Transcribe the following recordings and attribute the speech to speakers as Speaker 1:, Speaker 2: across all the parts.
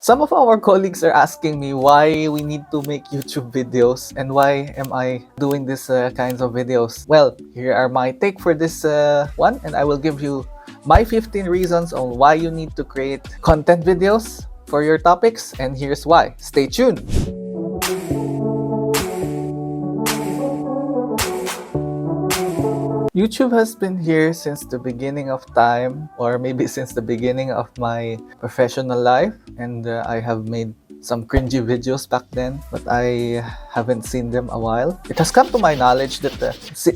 Speaker 1: Some of our colleagues are asking me why we need to make YouTube videos and why am I doing these kinds of videos. Well, here are my take for this one, and I will give you my 15 reasons on why you need to create content videos for your topics, and here's why. Stay tuned. YouTube has been here since the beginning of time, or maybe since the beginning of my professional life, and I have made some cringy videos back then, but I haven't seen them a while. It has come to my knowledge that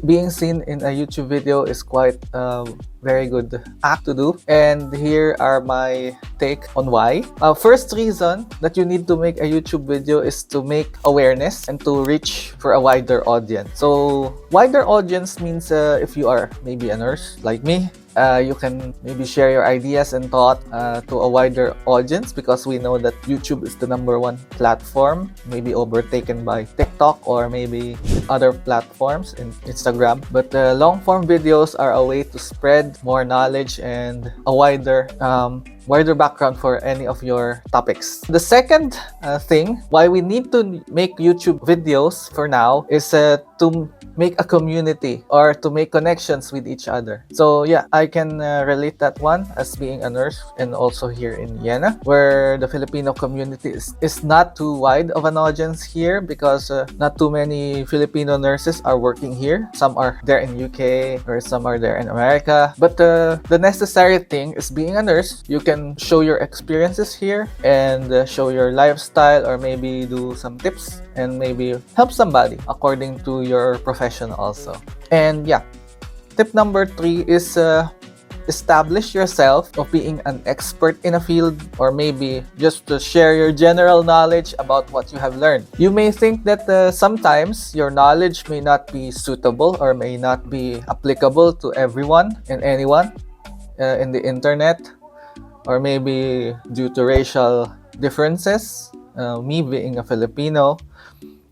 Speaker 1: being seen in a YouTube video is quite a very good act to do, and here are my take on why. First reason that you need to make a YouTube video is to make awareness and to reach for a wider audience. So wider audience means if you are maybe a nurse like me, you can maybe share your ideas and thought to a wider audience, because we know that YouTube is the #1 platform, maybe overtaken by TikTok or maybe other platforms in Instagram. But long form videos are a way to spread more knowledge and a wider background for any of your topics. The second thing why we need to make YouTube videos for now is to make a community or to make connections with each other. So yeah, I can relate that one as being a nurse, and also here in Vienna, where the Filipino community is not too wide of an audience here, because not too many Filipino nurses are working here. Some are there in UK or some are there in America. But the necessary thing is being a nurse. You can show your experiences here and show your lifestyle, or maybe do some tips and maybe help somebody according to your profession also. And yeah, tip number 3 is establish yourself of being an expert in a field, or maybe just to share your general knowledge about what you have learned. You may think that sometimes your knowledge may not be suitable or may not be applicable to everyone and anyone in the internet, or maybe due to racial differences. Me being a Filipino,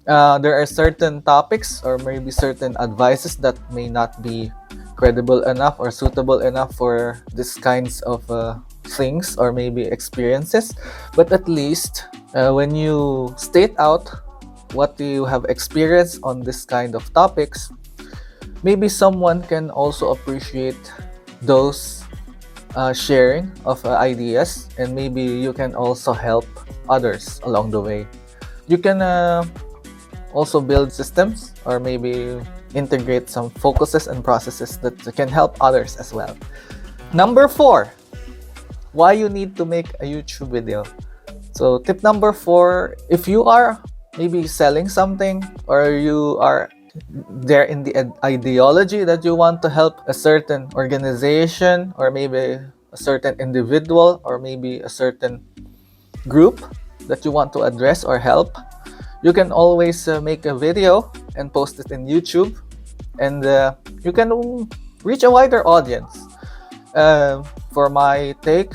Speaker 1: there are certain topics or maybe certain advices that may not be credible enough or suitable enough for these kinds of things or maybe experiences. But at least when you state out what you have experienced on this kind of topics, maybe someone can also appreciate those sharing of ideas, and maybe you can also help others along the way. You can also build systems or maybe integrate some focuses and processes that can help others as well. Number 4, why you need to make a YouTube video. So tip number 4, if you are maybe selling something, or you are there in the ideology that you want to help a certain organization or maybe a certain individual or maybe a certain group that you want to address or help, you can always make a video and post it in YouTube, and you can reach a wider audience. For my take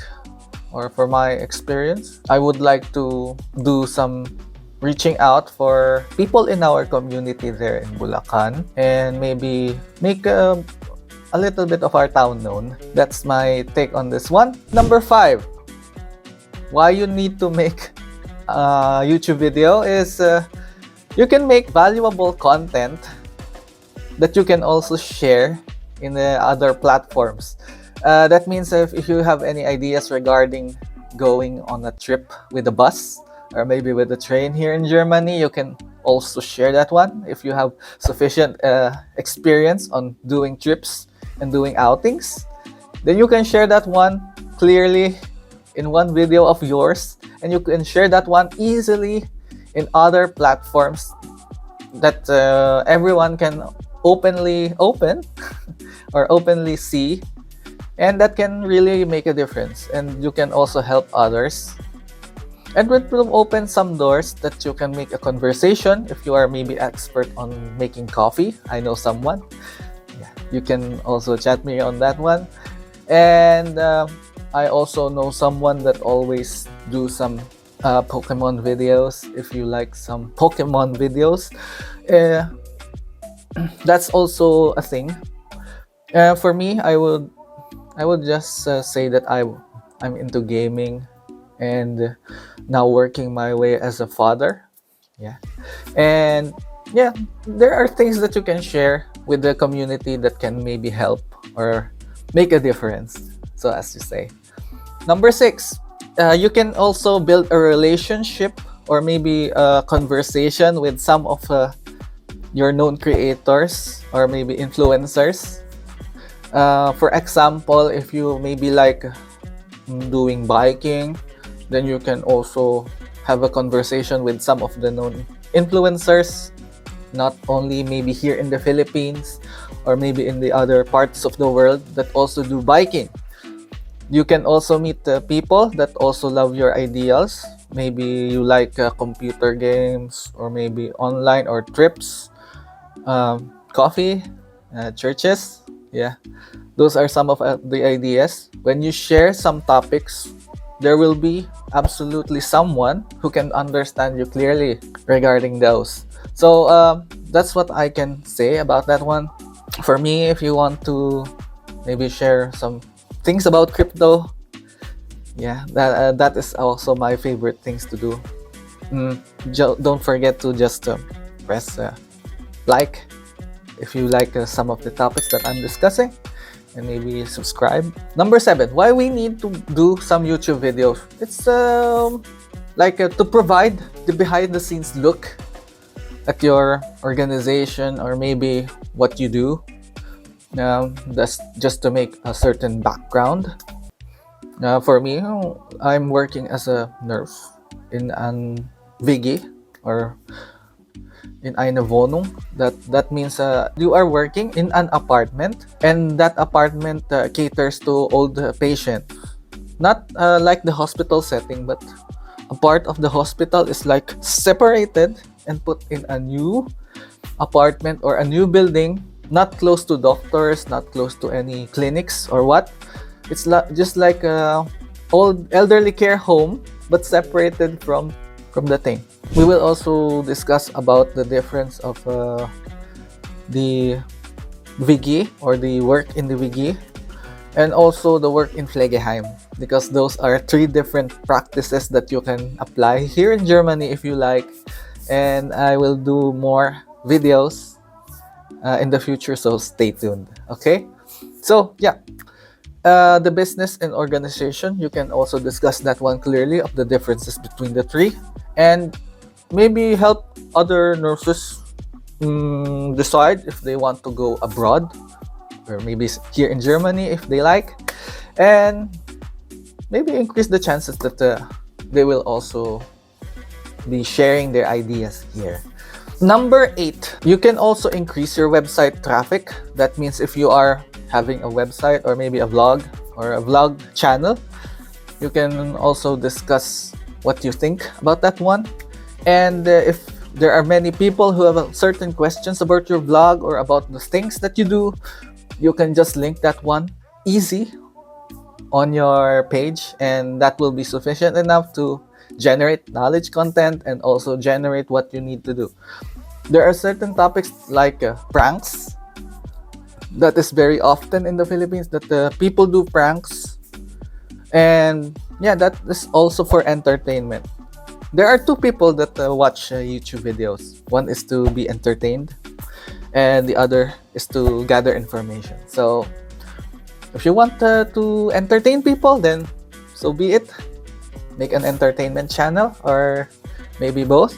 Speaker 1: or for my experience, I would like to do some reaching out for people in our community there in Bulacan, and maybe make a little bit of our town known. That's my take on this one. Number 5, why you need to make a YouTube video is you can make valuable content that you can also share in the other platforms. That means if you have any ideas regarding going on a trip with a bus or maybe with a train here in Germany, you can also share that one. If you have sufficient experience on doing trips and doing outings, then you can share that one clearly in one video of yours, and you can share that one easily in other platforms that everyone can openly open or openly see, and that can really make a difference, and you can also help others, and it will open some doors that you can make a conversation. If you are maybe expert on making coffee, I know someone, yeah, you can also chat me on that one. And I also know someone that always do some Pokemon videos. If you like some Pokemon videos, that's also a thing. For me, I would just say that I'm into gaming, and now working my way as a father. Yeah. And yeah, there are things that you can share with the community that can maybe help or make a difference, so as you say. Number 6, you can also build a relationship or maybe a conversation with some of your known creators or maybe influencers. For example, if you maybe like doing biking, then you can also have a conversation with some of the known influencers, not only maybe here in the Philippines or maybe in the other parts of the world that also do biking. You can also meet people that also love your ideals. Maybe you like computer games or maybe online or trips, coffee, churches. Yeah, those are some of the ideas. When you share some topics, there will be absolutely someone who can understand you clearly regarding those. So that's what I can say about that one. For me, if you want to maybe share some things about crypto, yeah, that is also my favorite things to do. Don't forget to just press like if you like some of the topics that I'm discussing, and maybe subscribe. Number 7, why we need to do some YouTube videos. It's like to provide the behind the scenes look at your organization or maybe what you do. That's just to make a certain background. For me, I'm working as a nurse in an Vigi or in eine Wohnung. That means you are working in an apartment, and that apartment caters to old patient. Not like the hospital setting, but a part of the hospital is like separated and put in a new apartment or a new building, not close to doctors, not close to any clinics or what. It's just like a old elderly care home, but separated from the thing. We will also discuss about the difference of the Vigi or the work in the Vigi and also the work in Pflegeheim, because those are 3 different practices that you can apply here in Germany if you like. And I will do more videos in the future, so stay tuned. Okay, so yeah, the business and organization, you can also discuss that one clearly of the differences between the 3, and maybe help other nurses decide if they want to go abroad or maybe here in Germany if they like, and maybe increase the chances that they will also be sharing their ideas here. Number 8, you can also increase your website traffic. That means if you are having a website or maybe a vlog or a vlog channel, you can also discuss what you think about that one. And if there are many people who have certain questions about your vlog or about the things that you do, you can just link that one easy on your page, and that will be sufficient enough to generate knowledge content and also generate what you need to do. There are certain topics like pranks that is very often in the Philippines, that people do pranks, and yeah, that is also for entertainment. There are 2 people that watch YouTube videos. One is to be entertained and the other is to gather information. So if you want to entertain people, then so be it. Make an entertainment channel or maybe both.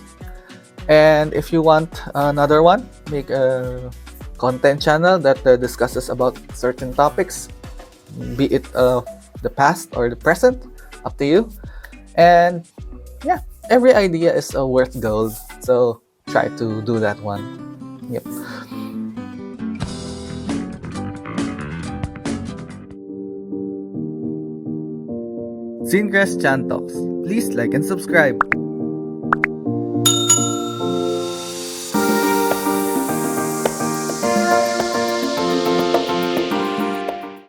Speaker 1: And if you want another one, make a content channel that discusses about certain topics, be it the past or the present, up to you. And yeah, every idea is worth gold, so try to do that one. Yep. Syncrest Chan Talks. Please like and subscribe.